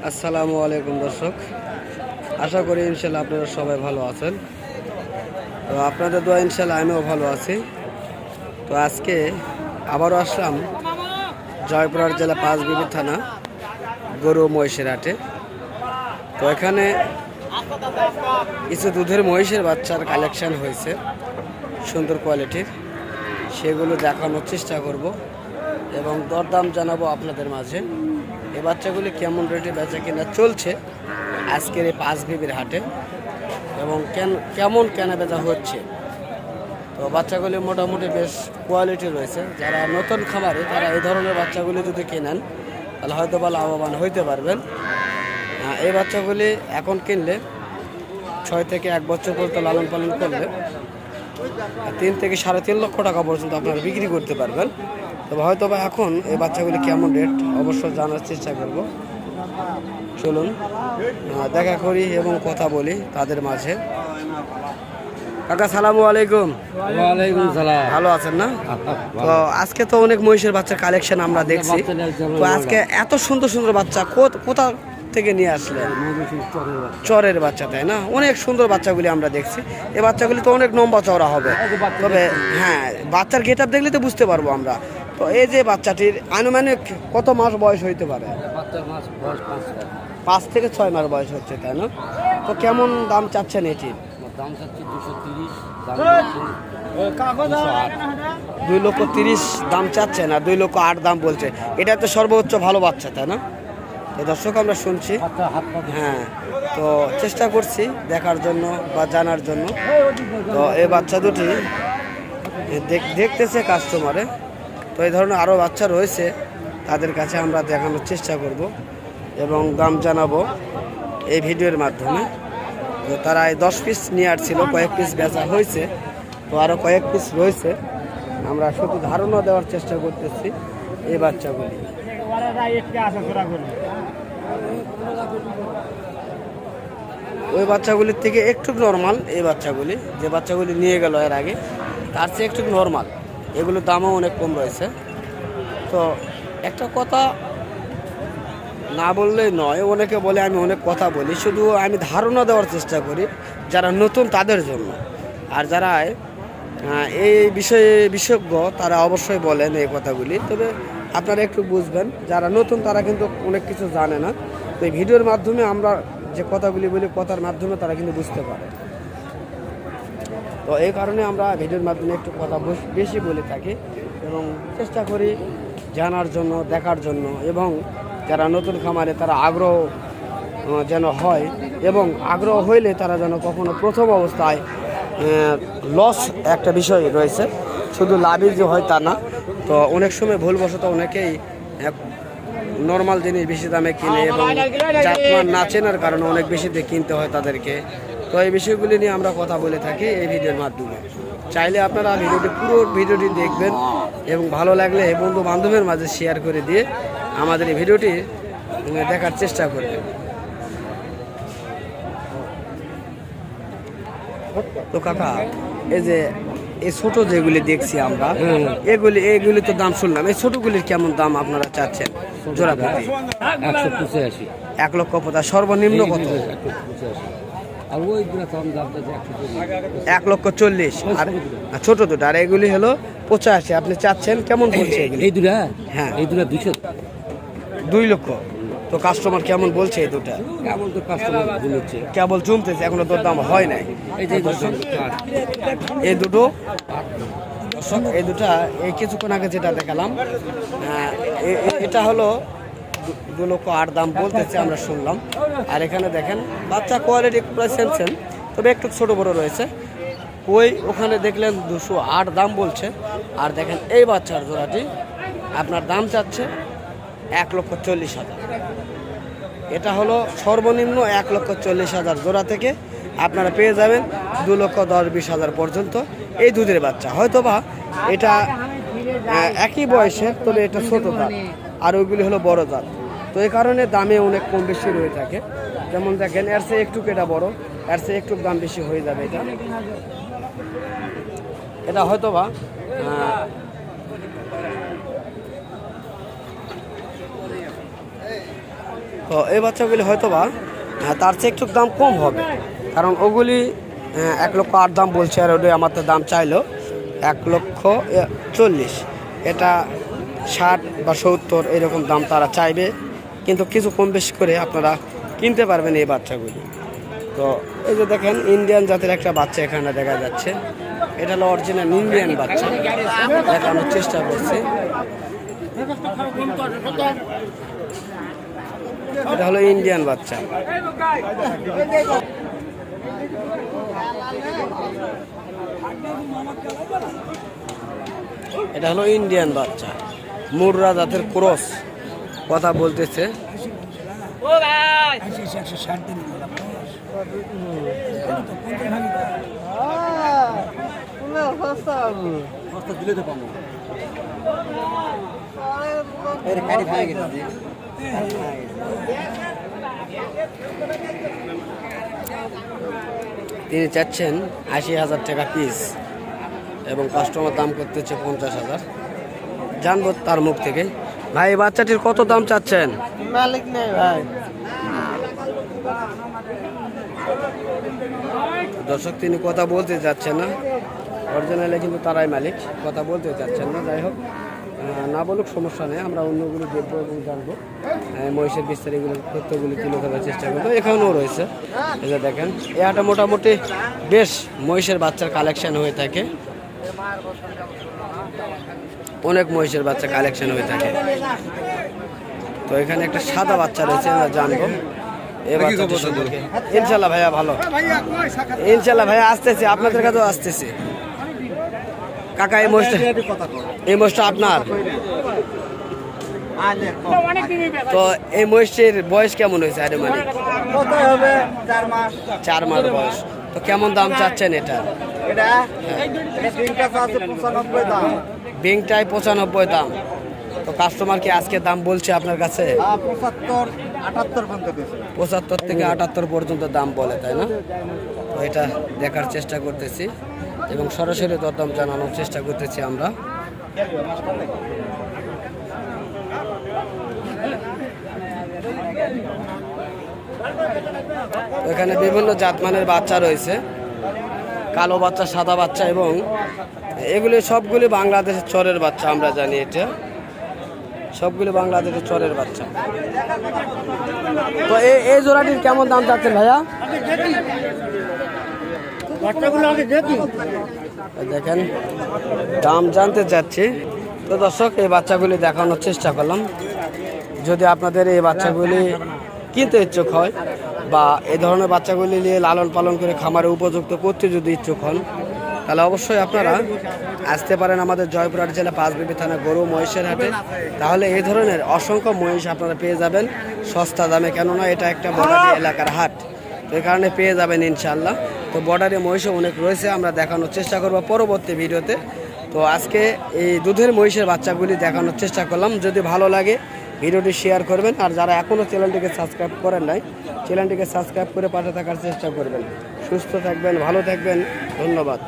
আসসালামু আলাইকুম দর্শক, আশা করি ইনশাল্লাহ আপনারা সবাই ভালো আছেন। তো আপনাদের দোয়া ইনশাল্লাহ আমিও ভালো আছি। তো আজকে আবারও আসলাম জয়পুরহাট জেলা পাঁচবিবি থানা গরু মহিষের হাটে। তো এখানে কিছু দুধের মহিষের বাচ্চার কালেকশন হয়েছে সুন্দর কোয়ালিটির, সেগুলো দেখানোর চেষ্টা করব এবং দরদাম জানাবো আপনাদের মাঝে। এই বাচ্চাগুলি কেমন রেটে বেচা কিনা চলছে আজকের এই পাঁচবিবির হাটে এবং কেমন কেনা বেচা হচ্ছে। তো বাচ্চাগুলি মোটামুটি বেশ কোয়ালিটি রয়েছে। যারা নতুন খামারে তারা এই ধরনের বাচ্চাগুলি যদি কেনেন তাহলে হয়তো বা লাভবান হইতে পারবেন। এই বাচ্চাগুলি এখন কিনলে 6 থেকে 1 বছর পর্যন্ত লালন পালন করলে 3 থেকে 3.5 লক্ষ টাকা পর্যন্ত আপনারা বিক্রি করতে পারবেন। তবে হয়তো বা এখন এই বাচ্চাগুলি কেমন রেট অবশ্যই জানার চেষ্টা করব। চলুন দেখা করি এবং কথা বলি তাদের মাঝে। কাকা সালামু আলাইকুম। ওয়ালাইকুম সালাম। ভালো আছেন না? তো আজকে তো অনেক মহিষের বাচ্চার কালেকশন আমরা দেখছি। তো আজকে এত সুন্দর সুন্দর বাচ্চা কোথা থেকে নিয়ে আসলেন? চরের বাচ্চা, তাই না? অনেক সুন্দর বাচ্চাগুলি আমরা দেখছি। এই বাচ্চাগুলি তো অনেক লম্বা চওড়া হবে। তবে হ্যাঁ, বাচ্চার গেট আপ দেখলে তো বুঝতে পারবো আমরা। তো এই যে বাচ্চাটির আনুমানিক কত মাস বয়স হইতে পারে? 5 থেকে 6 মাস বয়স হচ্ছে, তাই না? তো কেমন দাম চাচ্ছেন এটির? দাম চাচ্ছি 230, 2,30,000 দাম চাচ্ছে না, 2,08,000 দাম বলছে। এটা তো সর্বোচ্চ ভালো বাচ্চা, তাই না? তো দর্শক আমরা শুনছি, হ্যাঁ, তো চেষ্টা করছি দেখার জন্য বা জানার জন্য। তো এই বাচ্চা দুটি দেখতেছে কাস্টমারে। তো এই ধরনের আরও বাচ্চা রয়েছে, তাদের কাছে আমরা দেখানোর চেষ্টা করব এবং দাম জানাবো এই ভিডিওর মাধ্যমে। তো তারা এই 10 পিস নিয়ে আসছিল, কয়েক পিস বেচা হয়েছে, তো আরও কয়েক পিস রয়েছে। আমরা শুধু ধারণা দেওয়ার চেষ্টা করতেছি এই বাচ্চাগুলি। ওই বাচ্চাগুলির থেকে একটু নর্মাল এই বাচ্চাগুলি, যে বাচ্চাগুলি নিয়ে গেল এর আগে, তার চেয়ে একটু নর্মাল। এগুলোর দামও অনেক কম রয়েছে। তো একটা কথা না বললেই নয়, অনেকে বলে আমি অনেক কথা বলি, শুধু আমি ধারণা দেওয়ার চেষ্টা করি যারা নতুন তাদের জন্য। আর যারা এই বিষয়ে বিশেষজ্ঞ তারা অবশ্যই বলেন এই কথাগুলি। তবে আপনারা একটু বুঝবেন, যারা নতুন তারা কিন্তু অনেক কিছু জানে না। তো এই ভিডিওর মাধ্যমে আমরা যে কথাগুলি বলি, কথার মাধ্যমে তারা কিন্তু বুঝতে পারে। তো এই কারণে আমরা ভিডিওর মাধ্যমে একটু কথা বেশি বলে থাকি এবং চেষ্টা করি জানার জন্য, দেখার জন্য, এবং যারা নতুন খামারে তারা আগ্রহ যেন হয় এবং আগ্রহ হইলে তারা যেন কখনো প্রথম অবস্থায় লস একটা বিষয় রয়েছে, শুধু লাভই যে হয় তা না। তো অনেক সময় ভুলবশত অনেকেই নর্মাল জিনিস বেশি দামে কিনে এবং জাতমান না চেনার কারণে অনেক বেশিতে কিনতে হয় তাদেরকে। তো এই বিষয়গুলি নিয়ে আমরা কথা বলে থাকি এই ভিডিওর মাধ্যমে। চাইলে আপনারা পুরো ভিডিওটি দেখবেন এবং ভালো লাগলে বন্ধু বান্ধবের মাঝে শেয়ার করে দিয়ে আমাদের এই ভিডিওটি দেখার চেষ্টা করবেন। তো কাকা, এই যে এই ছোট যেগুলি দেখছি আমরা, এগুলি তো দাম শুনলাম, এই ছোটগুলির কেমন দাম আপনারা চাচ্ছেন জোড়া প্রতি? 185। 1,85,000 সর্বনিম্ন কত? 1,40,000 আর ছোট দুটো, আর এগুলি হলো 85। আপনি চাচ্ছেন কেমন বলছে এই দুটা? হ্যাঁ, এই দুটা 2 লক্ষ। তো কাস্টমার কেমন বলছে এই দুটা? কেমন তো কাস্টমার বলছে, কেবল জমতেছে, এখনো তোর দাম হয় নাই। এই দুটো এই দুটা এই কিছুক্ষণ আগে যেটা দেখালাম, এটা হলো 2,08,000 দাম বলতেছে, আমরা শুনলাম। আর এখানে দেখেন বাচ্চা কোয়ালিটি প্রায় সেম, তবে একটু ছোট বড় রয়েছে। ওখানে দেখলেন 208 দাম বলছে। আর দেখেন এই বাচ্চার জোড়াটি আপনার দাম চাচ্ছে 1,40,000। এটা হলো সর্বনিম্ন 1,40,000 জোড়া থেকে আপনারা পেয়ে যাবেন 2,10,000-20,000 পর্যন্ত এই দুধের বাচ্চা। হয়তোবা এটা একই বয়সের, তবে এটা ছোট জাত আর ওইগুলি হলো বড় জাত। তো এই কারণে দামে অনেক কম বেশি রয়ে থাকে। যেমন দেখেন এর চেয়ে একটু এটা বড়, এর চেয়ে একটু দাম বেশি হয়ে যাবে। এটা হয়তোবা তো এই বাচ্চাগুলি হয়তো বা তার চেয়ে একটু দাম কম হবে, কারণ ওগুলি 1,08,000 দাম বলছে, আর ওটা আমার তো দাম চাইলো 1,40,000। এটা 60 বা 70 এরকম দাম তারা চাইবে, কিন্তু কিছু কম বেশি করে আপনারা কিনতে পারবেন এই বাচ্চাগুলি। তো এই যে দেখেন ইন্ডিয়ান জাতের একটা বাচ্চা এখানে দেখা যাচ্ছে, এটা হলো অরিজিনাল ইন্ডিয়ান বাচ্চা, দেখানোর চেষ্টা করছি। এটা হলো ইন্ডিয়ান বাচ্চা। এটা হলো ইন্ডিয়ান বাচ্চা, মুর্রা জাতের ক্রস, কথা বলতেছে। তিনি চাচ্ছেন 80,000 টাকা পিস এবং কাস্টমার দাম করতেছে 50,000। জানবো তার মুখ থেকে। ভাই এই বাচ্চাটির কত দাম চাচ্ছেন? মালিক নেই ভাই। দর্শক তিনি কথা বলতে যাচ্ছেন না, অরিজিনালে কিন্তু তারাই মালিক, কথা বলতে চাচ্ছেন না। যাই হোক, না বলুক সমস্যা নেই, আমরা অন্যগুলো দেখবো এবং জানবো। মহিষের বিস্তারিগুলো তথ্যগুলি তুলে ধরার চেষ্টা করবো। এখানেও রয়েছে, এই যে দেখেন এই হাটে মোটামুটি বেশ মহিষের বাচ্চার কালেকশন হয়ে থাকে, অনেক মহিষের বাচ্চা কালেকশন হয়ে থাকে। তো এখানে একটা সাদা বাচ্চা রয়েছে, আমরা জানবো এই বাচ্চাটি সম্পর্কে। ইনশাল্লাহ ভাইয়া ভালো, ইনশাল্লাহ ভাইয়া আসতেছে, আপনাদের কাছেও আসতেছে। কাকা এই মহিষটা আপনার? তো এই মহিষের বয়স কেমন হয়েছে? আরে মানে 4 মাস বয়স। তো কেমন দাম চাচ্ছেন এটা? বিংটায় 95 দাম। তো কাস্টমার কি আজকে দাম বলছে আপনার কাছে? 75 থেকে 78 পর্যন্ত দাম বলে, তাই না? তো এটা দেখার চেষ্টা করতেছি এবং সরাসরি দরদাম জানানোর চেষ্টা করতেছি আমরা। এখানে বিভিন্ন জাতমানের বাচ্চা রয়েছে, কালো বাচ্চা, সাদা বাচ্চা, এবং এগুলি সবগুলি বাংলাদেশের চরের বাচ্চা। আমরা জানি এটা সবগুলি বাংলাদেশের চরের বাচ্চা। তো এই জোড়াটির কেমন দাম চাচ্ছেন ভাইয়া? দেখেন দাম জানতে চাচ্ছি। তো দর্শক এই বাচ্চাগুলি দেখানোর চেষ্টা করলাম। যদি আপনাদের এই বাচ্চাগুলি কিনতে ইচ্ছুক হয় বা এই ধরনের বাচ্চাগুলি নিয়ে লালন পালন করে খামারে উপযুক্ত করতে যদি ইচ্ছুক হন, তাহলে অবশ্যই আপনারা আসতে পারেন আমাদের জয়পুরহাট জেলা পাঁচবিবি থানা গরু মহিষের হাটে। তাহলে এই ধরনের অসংখ্য মহিষ আপনারা পেয়ে যাবেন সস্তা দামে, কেননা এটা একটা বর্ডারি এলাকার হাট, এই কারণে পেয়ে যাবেন ইনশাল্লাহ। তো বর্ডারি মহিষও অনেক রয়েছে, আমরা দেখানোর চেষ্টা করব পরবর্তী ভিডিওতে। তো আজকে এই দুধের মহিষের বাচ্চাগুলি দেখানোর চেষ্টা করলাম। যদি ভালো লাগে ভিডিওটি শেয়ার করবেন, আর যারা এখনও চ্যানেলটিকে সাবস্ক্রাইব করেন নাই, চ্যানেলটিকে সাবস্ক্রাইব করে পাশে থাকার চেষ্টা করবেন। সুস্থ থাকবেন, ভালো থাকবেন, ধন্যবাদ।